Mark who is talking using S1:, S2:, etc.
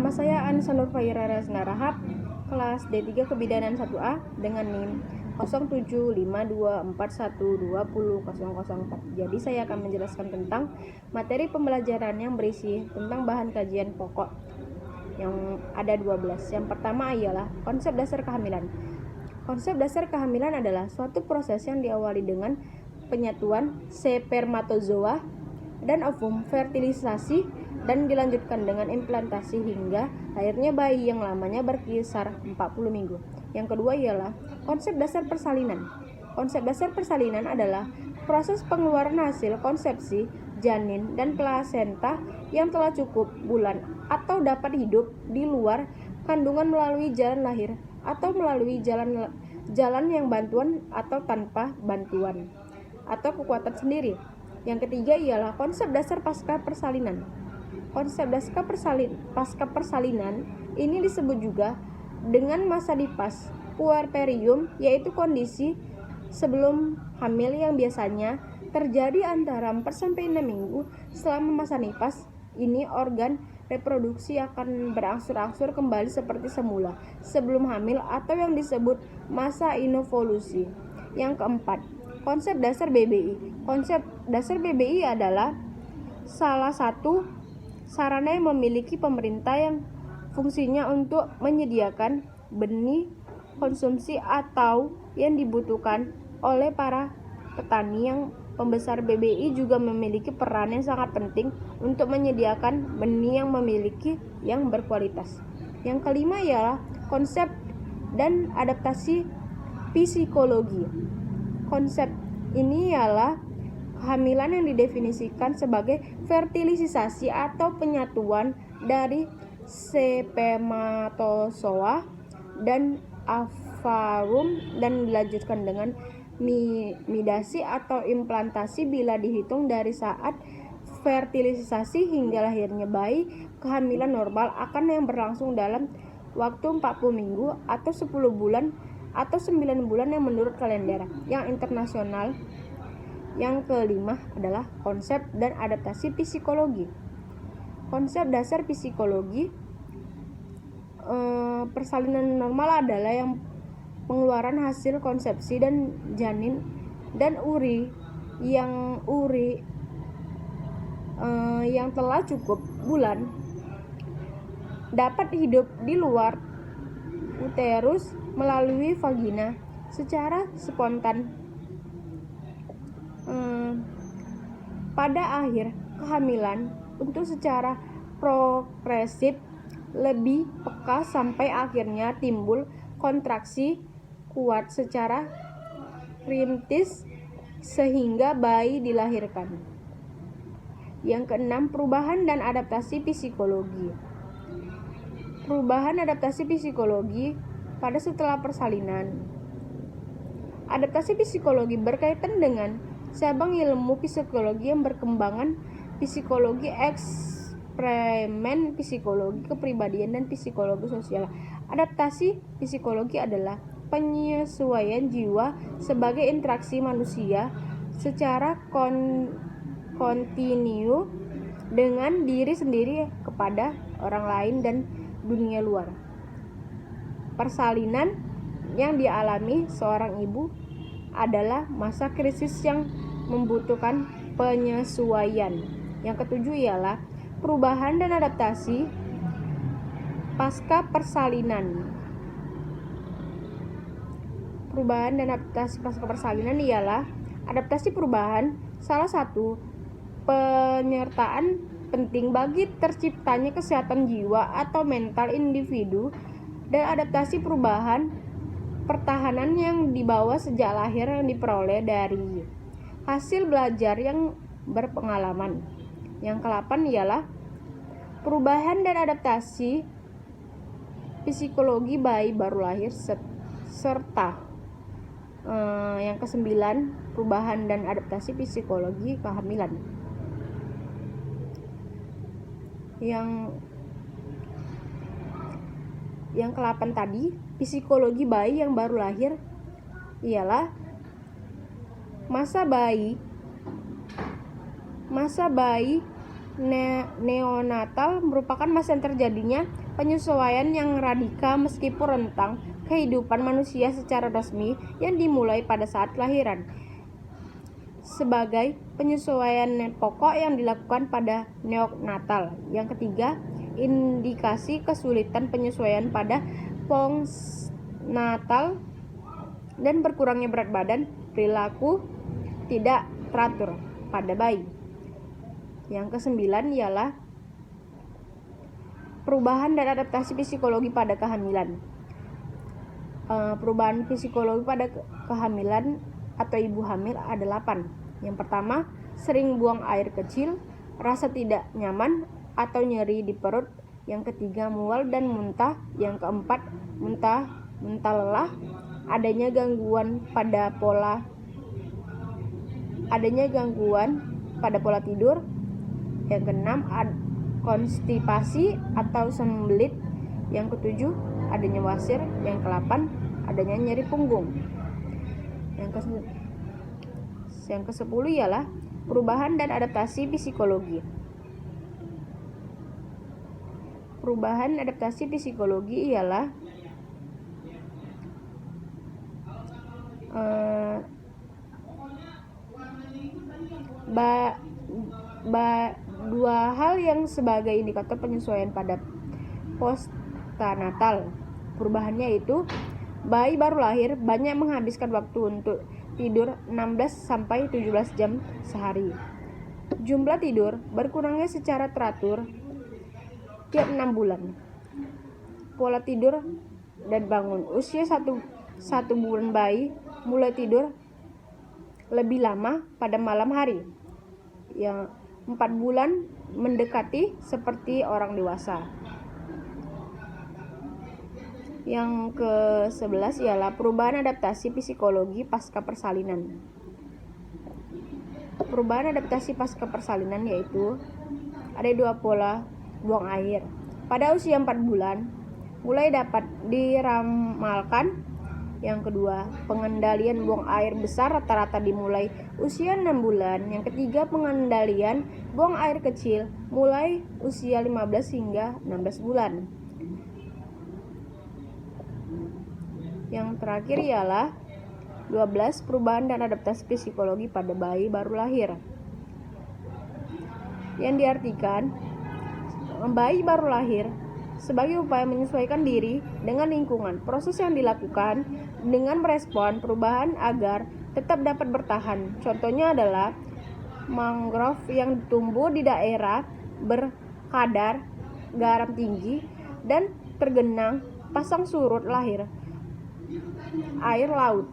S1: Nama saya Anissa Nurfaira Rasna Rahab, kelas D3 Kebidanan 1A dengan NIM 075241200004. Jadi saya akan menjelaskan tentang materi pembelajaran yang berisi tentang bahan kajian pokok yang ada 12. Yang pertama ialah konsep dasar kehamilan. Konsep dasar kehamilan adalah suatu proses yang diawali dengan penyatuan spermatozoa dan ovum, fertilisasi, dan dilanjutkan dengan implantasi hingga lahirnya bayi yang lamanya berkisar 40 minggu. Yang kedua ialah konsep dasar persalinan. Konsep dasar persalinan adalah proses pengeluaran hasil konsepsi janin dan plasenta yang telah cukup bulan atau dapat hidup di luar kandungan melalui jalan lahir atau melalui jalan yang bantuan atau tanpa bantuan atau kekuatan sendiri. Yang ketiga ialah konsep dasar pasca persalinan. Konsep pasca persalinan ini disebut juga dengan masa nifas puerperium, yaitu kondisi sebelum hamil yang biasanya terjadi antara 4-6 minggu. Selama masa nifas ini organ reproduksi akan berangsur-angsur kembali seperti semula sebelum hamil atau yang disebut masa inovolusi. Yang keempat, konsep dasar BBI. Konsep dasar BBI adalah salah satu sarana yang memiliki pemerintah yang fungsinya untuk menyediakan benih konsumsi atau yang dibutuhkan oleh para petani. Yang pembesar BBI juga memiliki peran yang sangat penting untuk menyediakan benih yang berkualitas. Yang kelima ialah konsep dan adaptasi psikologi. Konsep ini ialah kehamilan yang didefinisikan sebagai fertilisasi atau penyatuan dari spermatozoa dan ovarum dan dilanjutkan dengan midasi atau implantasi. Bila dihitung dari saat fertilisasi hingga lahirnya bayi, kehamilan normal akan yang berlangsung dalam waktu 40 minggu atau 10 bulan atau 9 bulan yang menurut kalender yang internasional. Yang kelima adalah konsep dan adaptasi psikologi. Konsep dasar psikologi persalinan normal adalah yang pengeluaran hasil konsepsi dan janin dan uri yang telah cukup bulan dapat hidup di luar uterus melalui vagina secara spontan. Pada akhir kehamilan untuk secara progresif lebih peka sampai akhirnya timbul kontraksi kuat secara rintis sehingga bayi dilahirkan. Yang keenam, perubahan dan adaptasi psikologi. Perubahan adaptasi psikologi pada setelah persalinan. Adaptasi psikologi berkaitan dengan cabang ilmu psikologi yang berkembangan psikologi eksperimen, psikologi kepribadian, dan psikologi sosial. Adaptasi psikologi adalah penyesuaian jiwa sebagai interaksi manusia secara kontinu dengan diri sendiri kepada orang lain dan dunia luar. Persalinan yang dialami seorang ibu adalah masa krisis yang membutuhkan penyesuaian. Yang ketujuh ialah perubahan dan adaptasi pasca persalinan. Perubahan dan adaptasi pasca persalinan ialah adaptasi perubahan, salah satu penyertaan penting bagi terciptanya kesehatan jiwa atau mental individu, dan adaptasi perubahan pertahanan yang dibawa sejak lahir yang diperoleh dari hasil belajar yang berpengalaman. Yang ke-8 ialah perubahan dan adaptasi psikologi bayi baru lahir serta yang ke-9 perubahan dan adaptasi psikologi kehamilan. Yang ke-8 tadi, psikologi bayi yang baru lahir ialah masa bayi Neonatal merupakan masa terjadinya penyesuaian yang radikal meskipun rentang kehidupan manusia secara resmi yang dimulai pada saat kelahiran. Sebagai penyesuaian pokok yang dilakukan pada neonatal. Yang ketiga, indikasi kesulitan penyesuaian pada postnatal dan berkurangnya berat badan, perilaku tidak teratur pada bayi. Yang kesembilan ialah perubahan dan adaptasi psikologi pada kehamilan. Perubahan psikologi pada kehamilan atau ibu hamil ada 8. Yang pertama, sering buang air kecil, rasa tidak nyaman atau nyeri di perut. Yang ketiga, mual dan muntah. Yang keempat, muntah lelah, adanya gangguan pada pola tidur. Yang keenam, konstipasi atau sembelit. Yang ketujuh, adanya wasir. Yang ke-8, adanya nyeri punggung. Yang ke-10 ialah perubahan dan adaptasi psikologi. Perubahan adaptasi psikologi ialah dua hal yang sebagai indikator penyesuaian pada postnatal. Perubahannya itu bayi baru lahir banyak menghabiskan waktu untuk tidur 16-17 jam sehari. Jumlah tidur berkurangnya secara teratur tiap 6 bulan. Pola tidur dan bangun. Usia 1 bulan bayi mulai tidur lebih lama pada malam hari. Yang 4 bulan mendekati seperti orang dewasa. Yang ke-11 ialah perubahan adaptasi psikologi pasca persalinan. Perubahan adaptasi pasca persalinan yaitu ada 2 pola buang air. Pada usia 4 bulan mulai dapat diramalkan. Yang kedua, pengendalian buang air besar rata-rata dimulai usia 6 bulan. Yang ketiga, pengendalian buang air kecil mulai usia 15 hingga 16 bulan. Yang terakhir ialah 12, perubahan dan adaptasi psikologi pada bayi baru lahir. Yang diartikan, bayi baru lahir sebagai upaya menyesuaikan diri dengan lingkungan. Proses yang dilakukan dengan merespon perubahan agar tetap dapat bertahan. Contohnya adalah mangrove yang tumbuh di daerah berkadar garam tinggi dan tergenang pasang surut air laut.